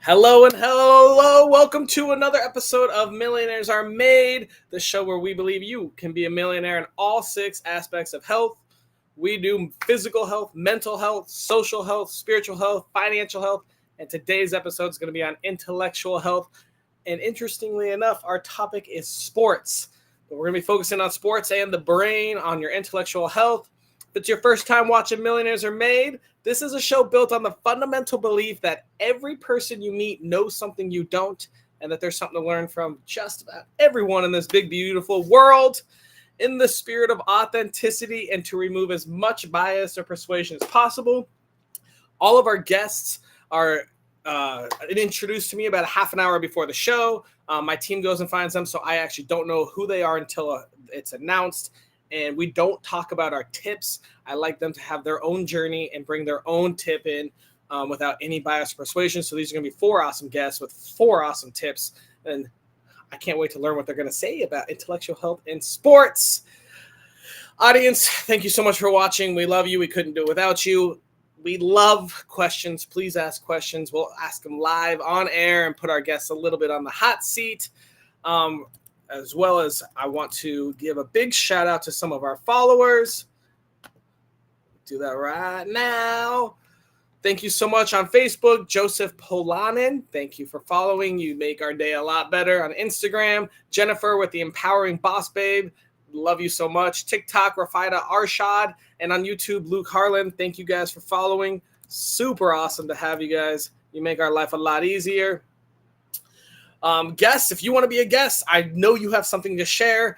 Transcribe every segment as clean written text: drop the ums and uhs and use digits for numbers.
Hello and hello. Welcome to another episode of Millionaires Are Made, the show where we believe you can be a millionaire in all 6 aspects of health. We do physical health, mental health, social health, spiritual health, financial health, and today's episode is going to be on intellectual health. And interestingly enough, our topic is sports. But we're going to be focusing on sports and the brain, on your intellectual health. If it's your first time watching Millionaires Are Made, this is a show built on the fundamental belief that every person you meet knows something you don't, and that there's something to learn from just about everyone in this big, beautiful world, in the spirit of authenticity and to remove as much bias or persuasion as possible. All of our guests are introduced to me about a half an hour before the show. My team goes and finds them, so I actually don't know who they are until it's announced. And we don't talk about our tips. I like them to have their own journey and bring their own tip in without any bias or persuasion. So these are going to be 4 awesome guests with 4 awesome tips. And I can't wait to learn what they're going to say about intellectual health and sports. Audience, thank you so much for watching. We love you. We couldn't do it without you. We love questions. Please ask questions. We'll ask them live on air and put our guests a little bit on the hot seat. As well as I want to give a big shout out to some of our followers. Do that right now. Thank you so much on Facebook, Joseph Polanen. Thank you for following. You make our day a lot better. On Instagram, Jennifer with the Empowering Boss Babe. Love you so much. TikTok, Rafida Arshad. And on YouTube, Luke Harlan. Thank you guys for following. Super awesome to have you guys. You make our life a lot easier. Guests, if you want to be a guest, I know you have something to share.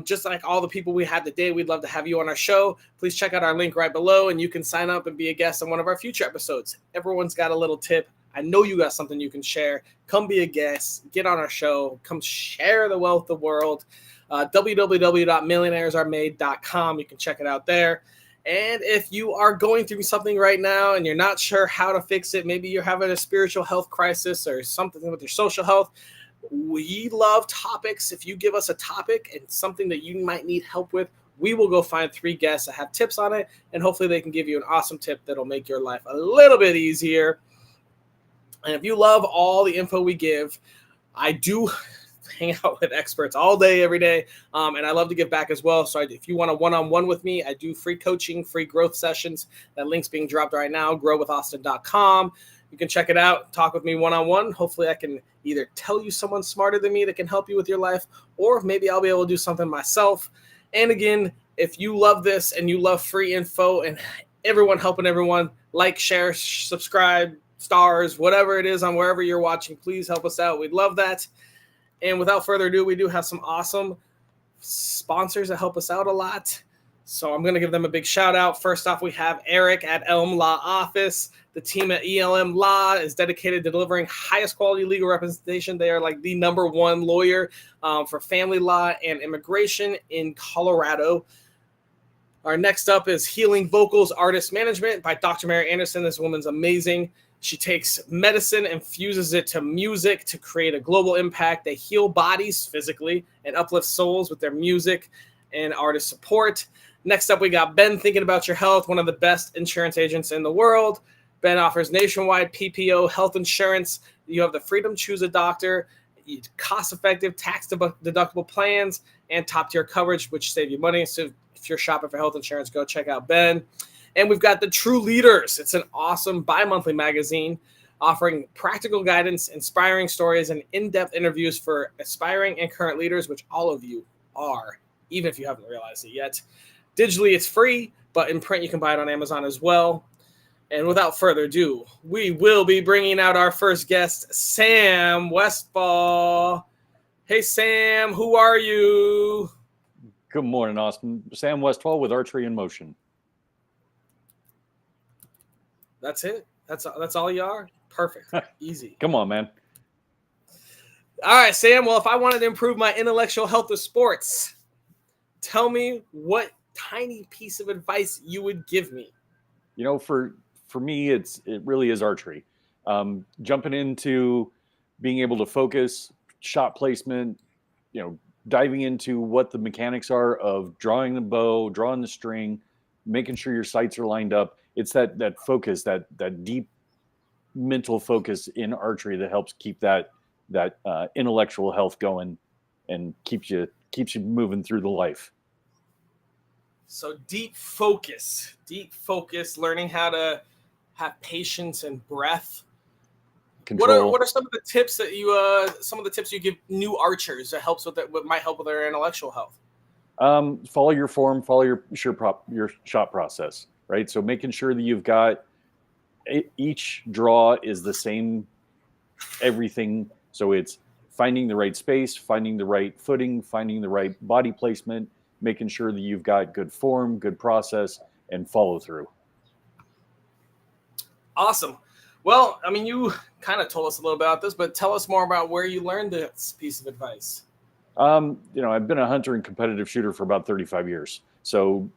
Just like all the people we had today, we'd love to have you on our show. Please check out our link right below, and you can sign up and be a guest on one of our future episodes. Everyone's got a little tip. I know you got something you can share. Come be a guest. Get on our show. Come share the wealth of the world. www.millionairesaremade.com. You can check it out there. And if you are going through something right now and you're not sure how to fix it, maybe you're having a spiritual health crisis or something with your social health, we love topics. If you give us a topic and something that you might need help with, we will go find 3 guests that have tips on it, and hopefully they can give you an awesome tip that'll make your life a little bit easier. And if you love all the info we give, I do hang out with experts all day, every day. And I love to give back as well. So if you want a one-on-one with me, I do free coaching, free growth sessions. That link's being dropped right now, growwithaustin.com. You can check it out, talk with me one-on-one. Hopefully I can either tell you someone smarter than me that can help you with your life, or maybe I'll be able to do something myself. And again, if you love this and you love free info and everyone helping everyone, like, share, subscribe, stars, whatever it is on wherever you're watching, please help us out. We'd love that. And without further ado, we do have some awesome sponsors that help us out a lot. So I'm going to give them a big shout out. First off, we have Eric at Elm Law Office. The team at ELM Law is dedicated to delivering highest quality legal representation. They are like the #1 lawyer for family law and immigration in Colorado. Our next up is Healing Vocals Artist Management by Dr. Mary Anderson. This woman's amazing. She takes medicine and fuses it to music to create a global impact. They heal bodies physically and uplift souls with their music and artist support. Next up, we got Ben Thinking About Your Health, one of the best insurance agents in the world. Ben offers nationwide PPO health insurance. You have the freedom to choose a doctor, cost-effective, tax-deductible plans, and top-tier coverage, which save you money. So if you're shopping for health insurance, go check out Ben. And we've got the True Leaders. It's an awesome bi-monthly magazine offering practical guidance, inspiring stories, and in-depth interviews for aspiring and current leaders, which all of you are, even if you haven't realized it yet. Digitally, it's free, but in print, you can buy it on Amazon as well. And without further ado, we will be bringing out our first guest, Sam Westfall. Hey, Sam, who are you? Good morning, Austin. Sam Westfall with Archery in Motion. That's it? That's all you are? Perfect. Easy. Come on, man. All right, Sam. Well, if I wanted to improve my intellectual health of sports, tell me what tiny piece of advice you would give me. You know, for me, it really is archery. Jumping into being able to focus, shot placement, diving into what the mechanics are of drawing the bow, drawing the string, making sure your sights are lined up. It's that focus, that deep mental focus in archery that helps keep that intellectual health going and keeps you moving through the life. So deep focus, learning how to have patience and breath. Control. What are some of the tips you give new archers that helps with that, what might help with their intellectual health? Follow your form, follow your shot process, right? So making sure that you've got each draw is the same everything. So it's finding the right space, finding the right footing, finding the right body placement, making sure that you've got good form, good process, and follow through. Awesome. Well, I mean, you kind of told us a little about this, but tell us more about where you learned this piece of advice. I've been a hunter and competitive shooter for about 35 years. So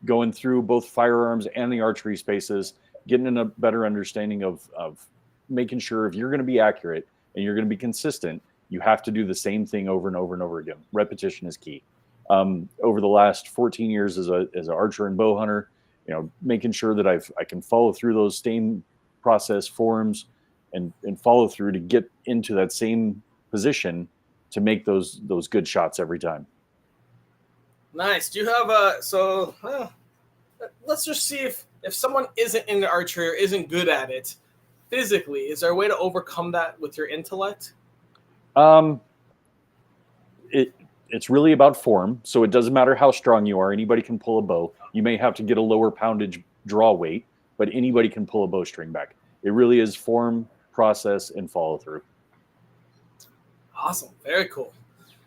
going through both firearms and the archery spaces, getting a better understanding of making sure if you're going to be accurate and you're going to be consistent, you have to do the same thing over and over and over again. Repetition is key. Over the last 14 years as an archer and bow hunter, making sure that I can follow through those same process forms and follow through to get into that same position to make those good shots every time. Nice. Do you have let's just see if someone isn't into archery or isn't good at it physically, is there a way to overcome that with your intellect? Um, it's really about form. So it doesn't matter how strong you are. Anybody can pull a bow. You may have to get a lower poundage draw weight, but anybody can pull a bowstring back. It really is form, process, and follow through. Awesome. Very cool.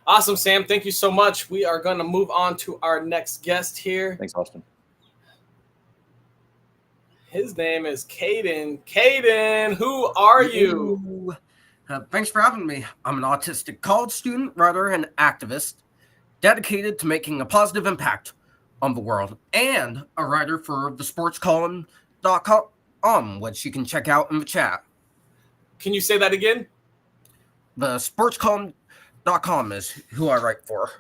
Awesome, Sam. Thank you so much. We are going to move on to our next guest here. Thanks, Austin. His name is Caden. Caden, who are you? Thanks for having me. I'm an autistic college student, writer, and activist dedicated to making a positive impact on the world, and a writer for the sportscolumn.com, which you can check out in the chat. Can you say that again? The sportscolumn.com is who I write for.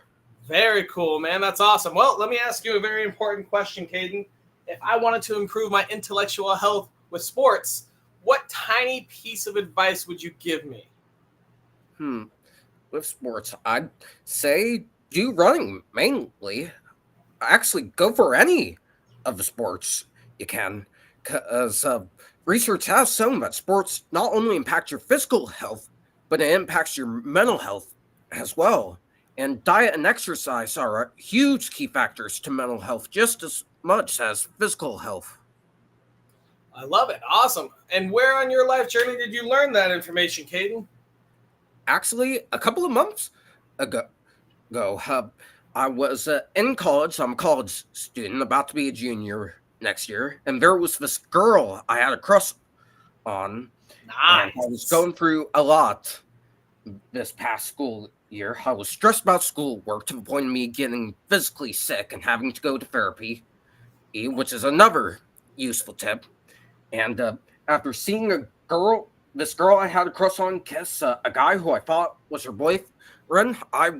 Very cool, man. That's awesome. Well, let me ask you a very important question, Caden. If I wanted to improve my intellectual health with sports, what tiny piece of advice would you give me? With sports, I'd say do running mainly. Actually, go for any of the sports you can, because research has shown that sports not only impact your physical health, but it impacts your mental health as well. And diet and exercise are huge key factors to mental health, just as much as physical health. I love it. Awesome. And where on your life journey did you learn that information, Caden? Actually, a couple of months ago, I was in college. I'm a college student, about to be a junior next year. And there was this girl I had a crush on. Nice. And I was going through a lot this past school year. I was stressed about schoolwork to the point of me getting physically sick and having to go to therapy, which is another useful tip. And after seeing this girl I had a crush on kiss a guy who I thought was her boyfriend, I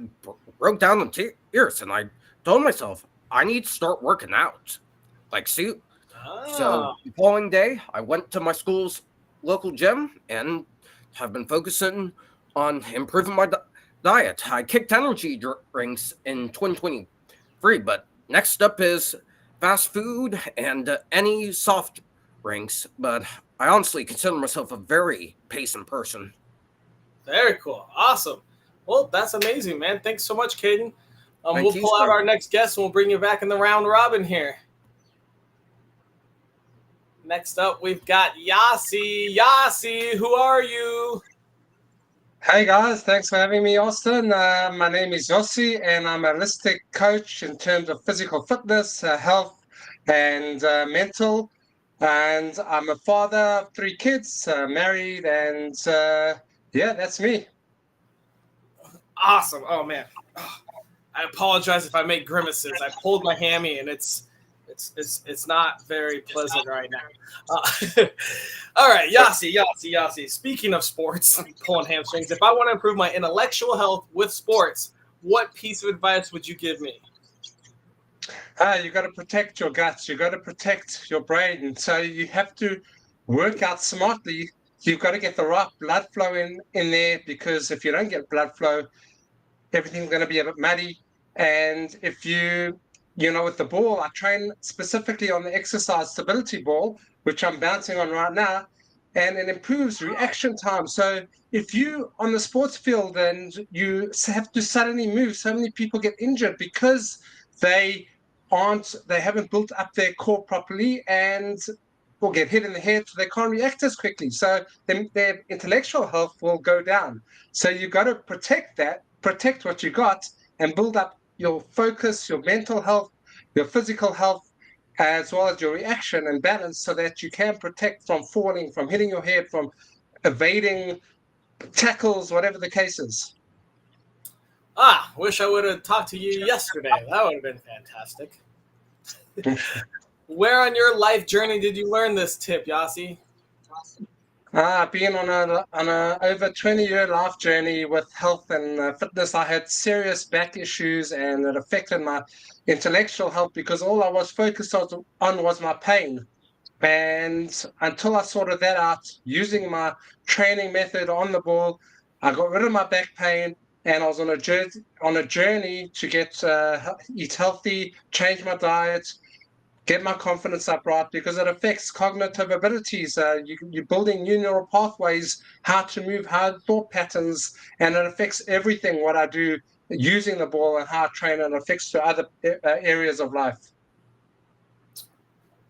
broke down in tears and I told myself I need to start working out. So the following day, I went to my school's local gym and have been focusing on improving my diet. I kicked energy drinks in 2023, but next up is fast food and any soft drinks. But I honestly consider myself a very patient person. Very cool. Awesome. Well, that's amazing, man. Thanks so much, Caden. We'll you, pull out sir. our next guest and we'll bring you back in the round robin here. Next up, we've got Yasi. Yasi, who are you? Hey guys, thanks for having me, Austin. My name is Yossi, and I'm a holistic coach in terms of physical fitness, health, and mental. And I'm a father of 3 kids, married, and yeah, that's me. Awesome. Oh man, I apologize if I make grimaces. I pulled my hammy and it's not very pleasant right now. All right, Yasi. Speaking of sports, pulling hamstrings. If I want to improve my intellectual health with sports, what piece of advice would you give me? You got to protect your guts. You got to protect your brain. And so you have to work out smartly you've got to get the right blood flow in there, because if you don't get blood flow, everything's going to be a bit muddy. And if with the ball, I train specifically on the exercise stability ball, which I'm bouncing on right now, and it improves reaction time. So if you on the sports field and you have to suddenly move, so many people get injured because they haven't built up their core properly, and will get hit in the head, so they can't react as quickly. So their intellectual health will go down. So you got to protect what you got, and build up your focus, your mental health, your physical health, as well as your reaction and balance, so that you can protect from falling, from hitting your head, from evading tackles, whatever the case is. Wish I would have talked to you yesterday. That would have been fantastic. Where on your life journey did you learn this tip, Yossi? Being on a over 20-year life journey with health and fitness, I had serious back issues, and it affected my intellectual health, because all I was focused on was my pain. And until I sorted that out, using my training method on the ball, I got rid of my back pain, and I was on a journey to eat healthy, change my diet, get my confidence up, right, because it affects cognitive abilities. You're building new neural pathways, how to move, how thought patterns, and it affects everything what I do using the ball, and how I train, and it affects to other areas of life.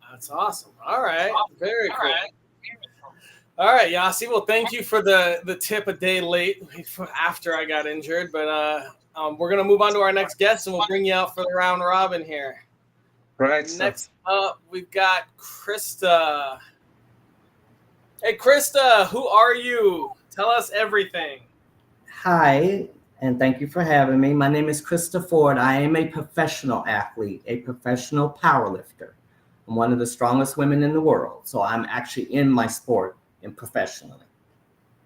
That's awesome. All right. Very cool. All right, Yossi. Well, thank you for the tip a day late after I got injured. But we're going to move on to our next guest, and we'll bring you out for the round robin here. Right. Next up, we've got Krista. Hey, Krista, who are you? Tell us everything. Hi, and thank you for having me. My name is Krista Ford. I am a professional athlete, a professional powerlifter. I'm one of the strongest women in the world. So I'm actually in my sport and professionally.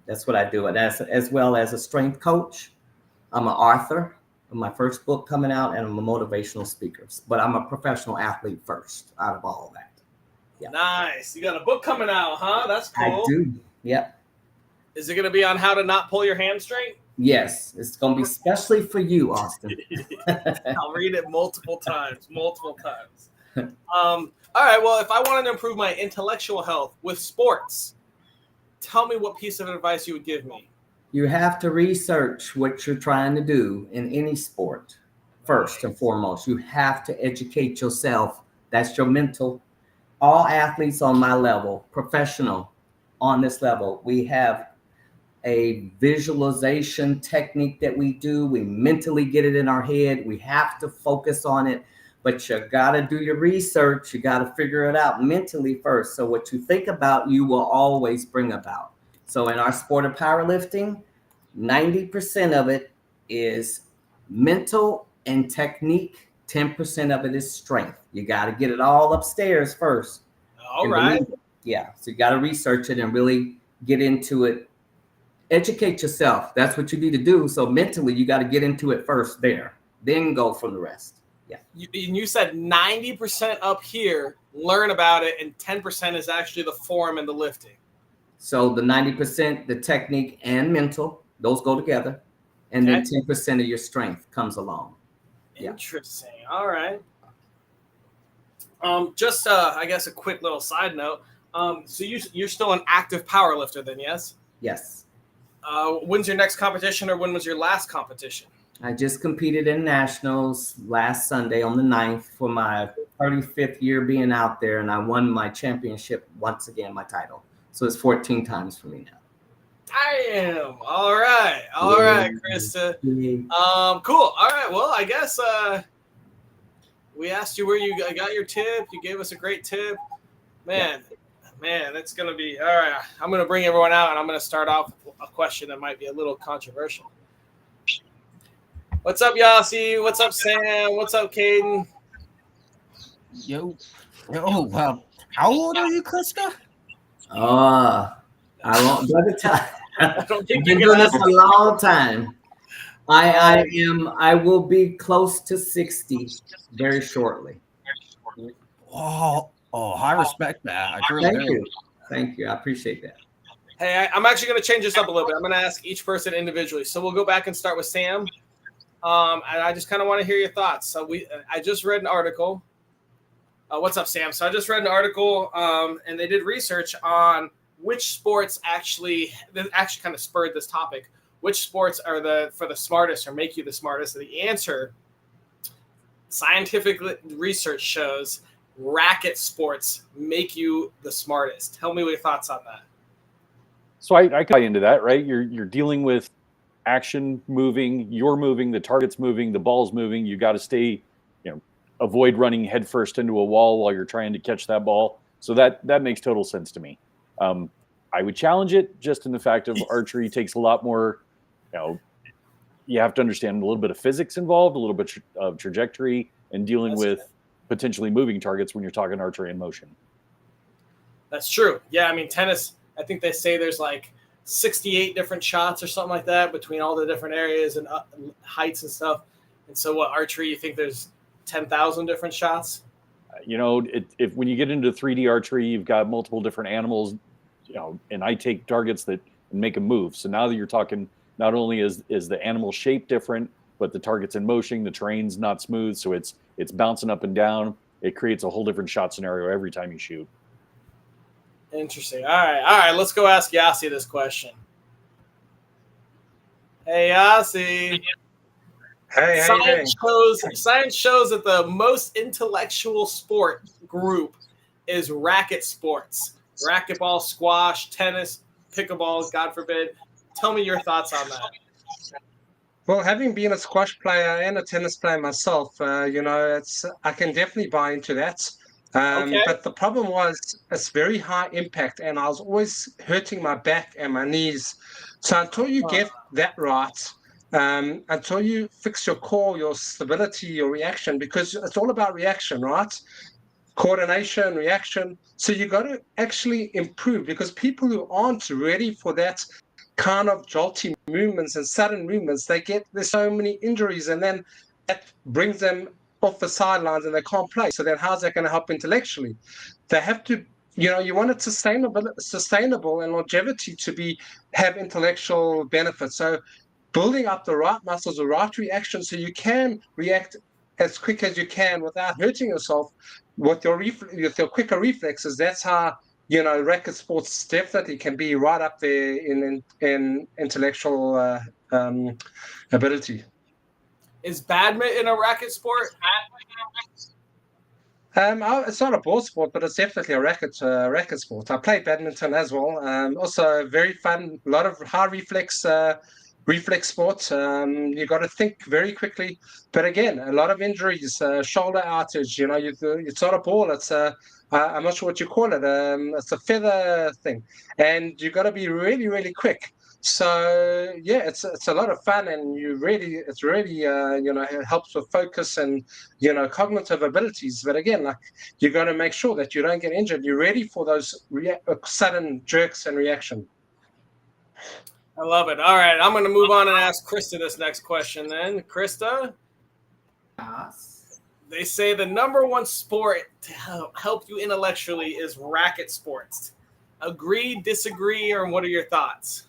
That's what I do. And as well as a strength coach, I'm an author of my first book coming out, and I'm a motivational speaker. But I'm a professional athlete first out of all of that. Yeah. Nice. You got a book coming out, huh? That's cool. I do. Yep. Is it going to be on how to not pull your hamstring? Yes. It's going to be especially for you, Austin. I'll read it multiple times. All right. Well, if I wanted to improve my intellectual health with sports, tell me what piece of advice you would give me. You have to research what you're trying to do in any sport. First and foremost, you have to educate yourself. That's your mental. All athletes on my level, professional on this level, we have a visualization technique that we do. We mentally get it in our head. We have to focus on it, but you got to do your research. You got to figure it out mentally first. So what you think about, you will always bring about. So in our sport of powerlifting, 90% of it is mental and technique. 10% of it is strength. You got to get it all upstairs first. All right. Yeah. So you got to research it and really get into it. Educate yourself. That's what you need to do. So mentally, you got to get into it first there, then go from the rest. Yeah. You said 90% up here, learn about it, and 10% is actually the form and the lifting. So the 90%, the technique and mental, those go together. And then 10% of your strength comes along. Interesting. Yeah. All right. Just I guess a quick little side note. So you're still an active power lifter then, yes? Yes. When's your next competition, or when was your last competition? I just competed in nationals last Sunday on the 9th for my 35th year being out there, and I won my championship once again, my title. So it's 14 times for me now. Damn. All right, Krista. Cool. All right. Well, I guess we asked you where you got your tip. You gave us a great tip, man. Man, it's gonna be all right. I'm gonna bring everyone out, and I'm gonna start off with a question that might be a little controversial. What's up, Yossi? What's up, Sam? What's up, Caden? Yo, well, how old are you, Krista? I won't go to time. I don't think I've been doing this a long time. I will be close to 60 very shortly. Oh, high respect, man. Thank you. I appreciate that. Hey, I'm actually going to change this up a little bit. I'm going to ask each person individually. So we'll go back and start with Sam. And I just kind of want to hear your thoughts. So I just read an article. What's up, Sam? So I just read an article, and they did research on which sports actually kind of spurred this topic. Which sports are for the smartest or make you the smartest? And the answer, scientific research shows, racket sports make you the smartest. Tell me what your thoughts on that. So I buy into that, right? You're dealing with action moving, you're moving, the target's moving, the ball's moving. You got to stay, avoid running headfirst into a wall while you're trying to catch that ball. So that makes total sense to me. I would challenge it just in the fact of archery takes a lot more, you have to understand a little bit of physics involved, a little bit of trajectory, and dealing with potentially moving targets when you're talking archery in motion. That's true. Yeah, I mean, tennis, I think they say there's like 68 different shots or something like that between all the different areas and heights and stuff. And so what, archery, you think there's 10,000 different shots? If when you get into 3D archery, you've got multiple different animals, and I take targets that make them move. So now that you're talking, not only is the animal shape different, but the target's in motion, the terrain's not smooth, so it's bouncing up and down. It creates a whole different shot scenario every time you shoot. Interesting. All right. Let's go ask Yasi this question. Hey, Yasi. Hey, how you doing? Science shows that the most intellectual sport group is racket sports. Racquetball, squash, tennis, pickleball, God forbid. Tell me your thoughts on that. Well, having been a squash player and a tennis player myself, I can definitely buy into that. Okay. But the problem was it's very high impact, and I was always hurting my back and my knees. So until you get that right, until you fix your core, your stability, your reaction, because it's all about reaction, right? Coordination, reaction. So you got to actually improve, because people who aren't ready for that kind of jolty movements and sudden movements, there's so many injuries, and then that brings them off the sidelines and they can't play. So then how's that going to help intellectually? They have to, you want it sustainable and longevity to have intellectual benefits. So building up the right muscles, the right reaction, so you can react as quick as you can without hurting yourself with your quicker reflexes. That's how racket sports definitely can be right up there in intellectual ability. Is badminton a racket sport? It's not a ball sport, but it's definitely a racket sport. I play badminton as well. Also very fun, a lot of high reflex sport. You got to think very quickly, but again, a lot of injuries, shoulder outage. It's not a ball. It's I'm not sure what you call it. It's a feather thing, and you got to be really, really quick. So yeah, it's a lot of fun, and it's really it helps with focus and cognitive abilities. But again, like, you got to make sure that you don't get injured. You're ready for those sudden jerks and reaction. I love it. All right, I'm going to move on and ask Krista this next question then. Krista? They say the number one sport to help you intellectually is racket sports. Agree, disagree, or what are your thoughts?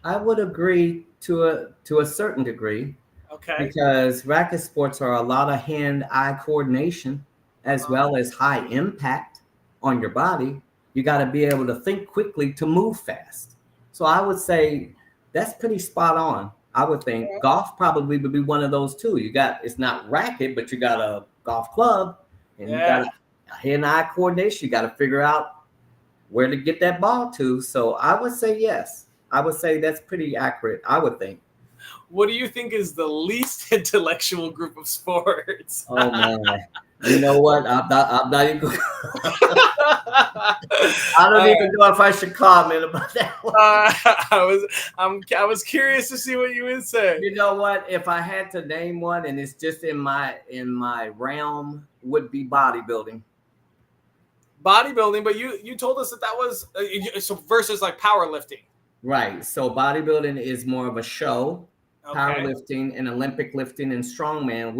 I would agree to a certain degree. Okay. Because racket sports are a lot of hand-eye coordination as well as high impact on your body. You got to be able to think quickly to move fast. So I would say that's pretty spot on. I would think golf probably would be one of those too. It's not racket, but you got a golf club, and you got hand-eye coordination. You got to figure out where to get that ball to. So I would say yes. I would say that's pretty accurate, I would think. What do you think is the least intellectual group of sports? Oh man. You know what? I'm not even. I don't even know if I should comment about that one. I was curious to see what you would say. You know what? If I had to name one, and it's just in my realm, would be bodybuilding. Bodybuilding, but you told us that was so versus like powerlifting. Right. So bodybuilding is more of a show. Okay. Powerlifting and Olympic lifting and strongman,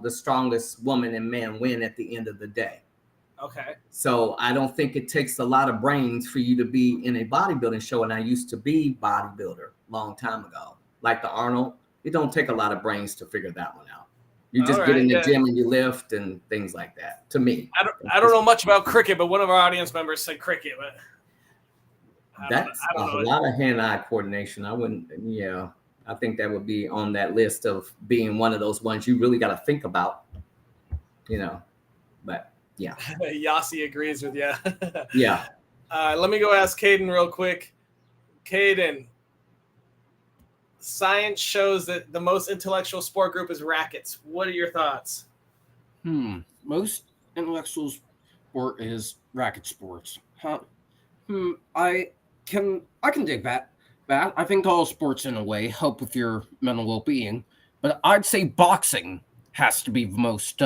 the strongest woman and man win at the end of the day. Okay. So I don't think it takes a lot of brains for you to be in a bodybuilding show. And I used to be bodybuilder long time ago, like the Arnold. It don't take a lot of brains to figure that one out. You All just get right, in the yeah. gym and you lift and things like that. To me, I don't know much about cricket, but one of our audience members said cricket. But that's I don't a know. lot of hand-eye coordination. I wouldn't. Yeah, I think that would be on that list of being one of those ones you really got to think about. But yeah. Yasi agrees with you. Yeah. Let me go ask Caden real quick. Caden, science shows that the most intellectual sport group is rackets. What are your thoughts? Most intellectual sport is racket sports. Huh? I can dig that. I think all sports in a way help with your mental well-being, but I'd say boxing has to be the most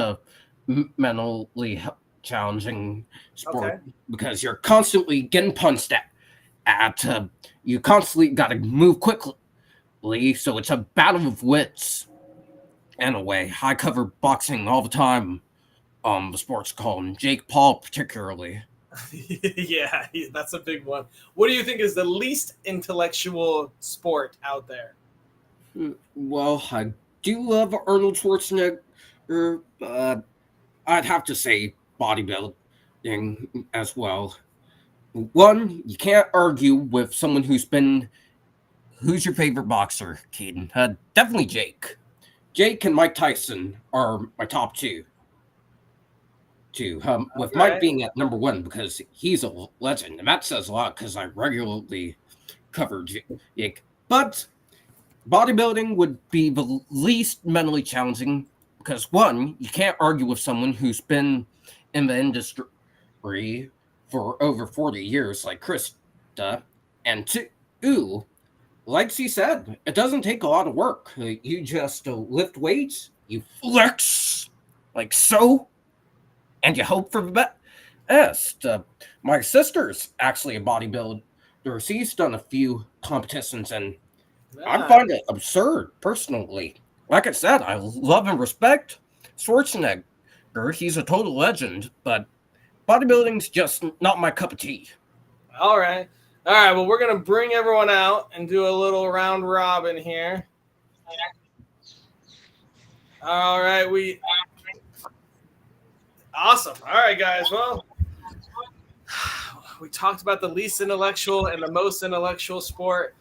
mentally challenging sport because you're constantly getting punched at. You constantly got to move quickly, so it's a battle of wits. In a way, I cover boxing all the time. The sports called Jake Paul particularly. Yeah, that's a big one. What do you think is the least intellectual sport out there? Well, I do love Arnold Schwarzenegger. I'd have to say bodybuilding as well. One, you can't argue with someone who's your favorite boxer, Caden? Definitely Jake. Jake and Mike Tyson are my top two. With Mike being at number one because he's a legend, and that says a lot because I regularly cover Jake. But bodybuilding would be the least mentally challenging because one, you can't argue with someone who's been in the industry for over 40 years like Krista, and two, like she said, it doesn't take a lot of work. You just lift weights, you flex like so, and you hope for the best. My sister's actually a bodybuilder. She's done a few competitions, and I find it absurd, personally. Like I said, I love and respect Schwarzenegger. He's a total legend, but bodybuilding's just not my cup of tea. All right. Well, we're going to bring everyone out and do a little round robin here. All right. Awesome. All right, guys. Well, we talked about the least intellectual and the most intellectual sport.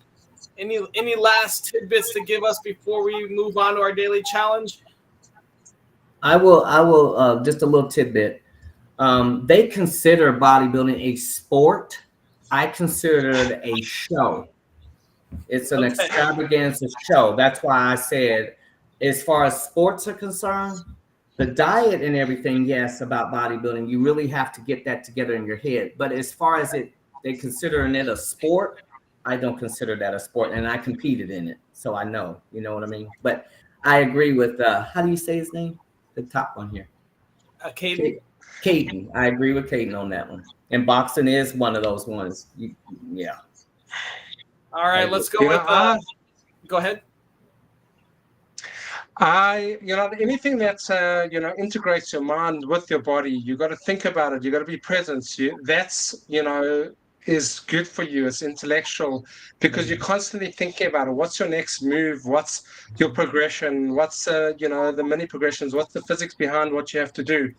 Any last tidbits to give us before we move on to our daily challenge? I will just a little tidbit. They consider bodybuilding a sport. I consider it a show. It's an extravaganza show. That's why I said, as far as sports are concerned, the diet and everything, yes, about bodybuilding, you really have to get that together in your head. But as far as they considering it a sport, I don't consider that a sport, and I competed in it, so I know, you know what I mean. But I agree with how do you say his name? The top one here, Caden. Caden. I agree with Caden on that one. And boxing is one of those ones. Yeah. All right, let's go with. Go ahead. Anything that's integrates your mind with your body, you got to think about it. You got to be present. That's is good for you. It's intellectual because you're constantly thinking about it. What's your next move? What's your progression? What's the mini progressions? What's the physics behind what you have to do?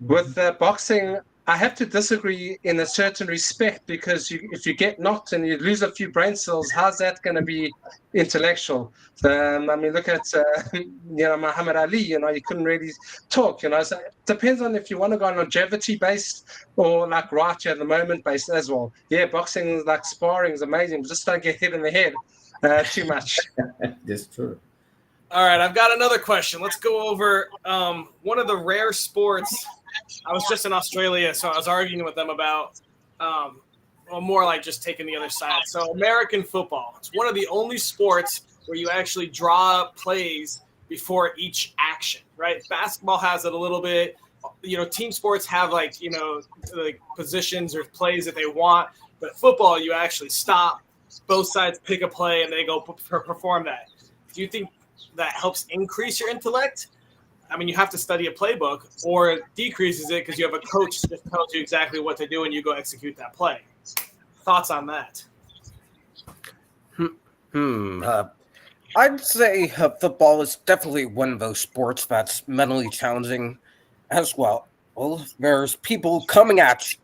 With boxing, I have to disagree in a certain respect because if you get knocked and you lose a few brain cells, how's that going to be intellectual? Look at Muhammad Ali. You couldn't really talk. So it depends on if you want to go longevity based or like right here at the moment based as well. Yeah, boxing like sparring is amazing. Just don't get hit in the head too much. That's true. All right, I've got another question. Let's go over one of the rare sports. I was just in Australia, so I was arguing with them about, more like just taking the other side. So American football. It's one of the only sports where you actually draw up plays before each action, right? Basketball has it a little bit. Team sports have like positions or plays that they want. But football, you actually stop. Both sides pick a play, and they go perform that. Do you think that helps increase your intellect? I mean, you have to study a playbook, or it decreases it because you have a coach that tells you exactly what to do and you go execute that play. Thoughts on that? I'd say football is definitely one of those sports that's mentally challenging as well. Well, there's people coming at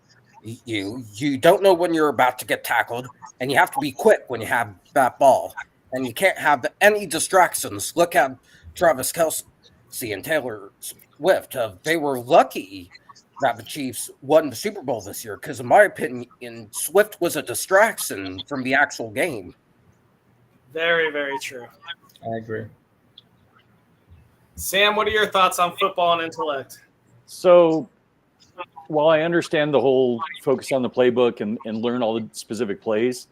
you. You don't know when you're about to get tackled, and you have to be quick when you have that ball. And you can't have any distractions. Look at Travis Kelce and Taylor Swift. They were lucky that the Chiefs won the Super Bowl this year because, in my opinion, Swift was a distraction from the actual game. Very, very true. I agree. Sam, what are your thoughts on football and intellect? So while I understand the whole focus on the playbook and learn all the specific plays,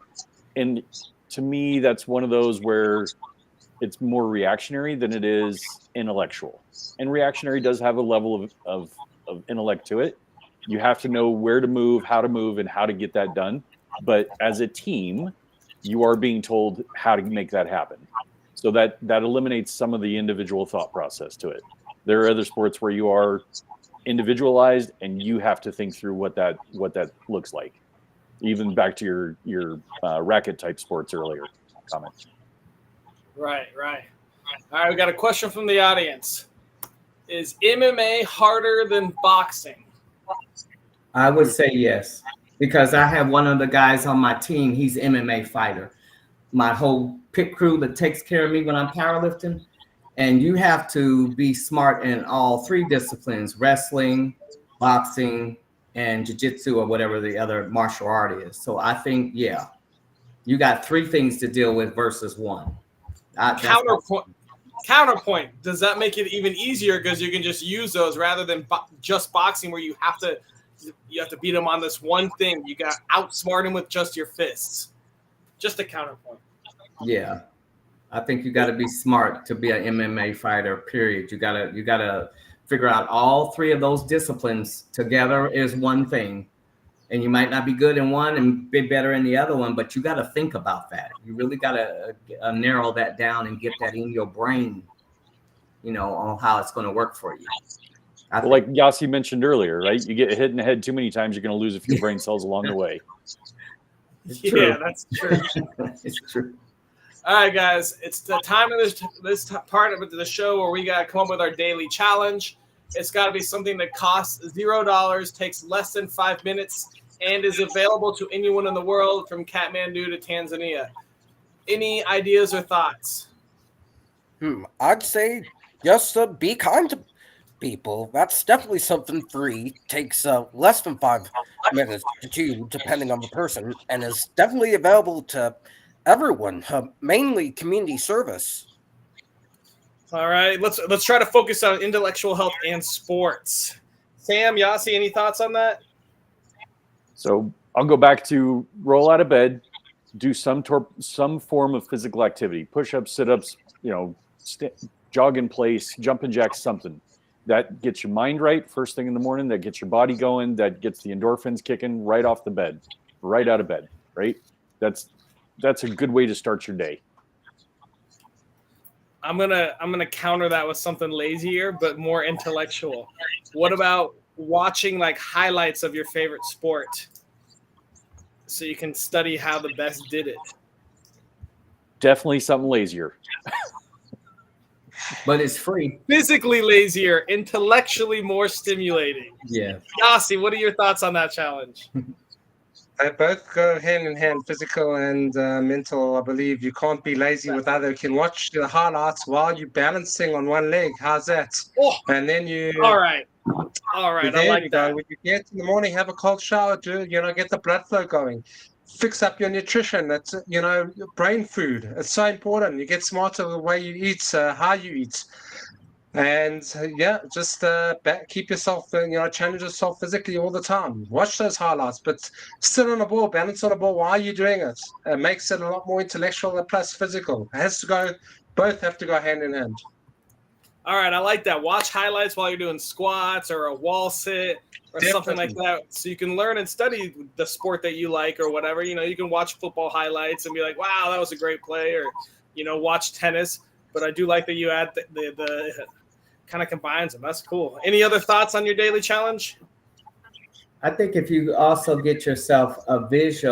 and to me, that's one of those where it's more reactionary than it is intellectual. And reactionary does have a level of intellect to it. You have to know where to move, and how to get that done. But as a team, you are being told how to make that happen. So that eliminates some of the individual thought process to it. There are other sports where you are individualized and you have to think through what that looks like. Even back to your racket type sports earlier comment. Right. All right, we got a question from the audience. Is MMA harder than boxing? I would say yes, because I have one of the guys on my team. He's an MMA fighter. My whole pit crew that takes care of me when I'm powerlifting. And you have to be smart in all three disciplines: wrestling, boxing, and jiu-jitsu, or whatever the other martial art is. So I think, yeah, you got three things to deal with versus one. Counterpoint. Does that make it even easier because you can just use those rather than just boxing, where you have to beat them on this one thing? You got outsmart him with just your fists. Just a counterpoint. Yeah, I think you got to be smart to be an MMA fighter. Period. You gotta figure out all three of those disciplines together is one thing, and you might not be good in one and be better in the other one, but you got to think about that. You really got to narrow that down and get that in your brain, on how it's going to work for you. Like Yasi mentioned earlier, right? You get hit in the head too many times, you're going to lose a few brain cells along the way. Yeah, that's true. It's true. All right, guys, it's the time of this part of the show where we got to come up with our daily challenge. It's got to be something that costs $0, takes less than 5 minutes, and is available to anyone in the world from Kathmandu to Tanzania. Any ideas or thoughts? I'd say just be kind to people. That's definitely something free. Takes less than 5 minutes to do, depending on the person, and is definitely available to everyone. Mainly community service. All right, let's try to focus on intellectual health and sports. Sam, Yasi, any thoughts on that? So I'll go back to roll out of bed, do some form of physical activity, push-ups, sit-ups, jog in place, jumping jacks, something that gets your mind right first thing in the morning, that gets your body going, that gets the endorphins kicking right off the bed, right out of bed, right? That's a good way to start your day. I'm gonna counter that with something lazier but more intellectual. What about watching like highlights of your favorite sport so you can study how the best did it? Definitely something lazier. But it's free. Physically lazier, intellectually more stimulating. Yeah. Yasi, what are your thoughts on that challenge? They both go hand in hand, physical and mental. I believe you can't be lazy with either. You can watch the highlights while you're balancing on one leg. How's that? Oh, and then you. All right. I like that. When you get in the morning, have a cold shower, get the blood flow going. Fix up your nutrition. That's brain food. It's so important. You get smarter the way you eat, how you eat. And just keep yourself, challenge yourself physically all the time. Watch those highlights, but sit on a ball, balance on a ball while you're doing it. It makes it a lot more intellectual plus physical. Both have to go hand in hand. All right, I like that. Watch highlights while you're doing squats or a wall sit or something like that, so you can learn and study the sport that you like or whatever. You can watch football highlights and be like, wow, that was a great play, or watch tennis. But I do like that you add the kind of combines them. That's cool. Any other thoughts on your daily challenge? I think if you also get yourself a visual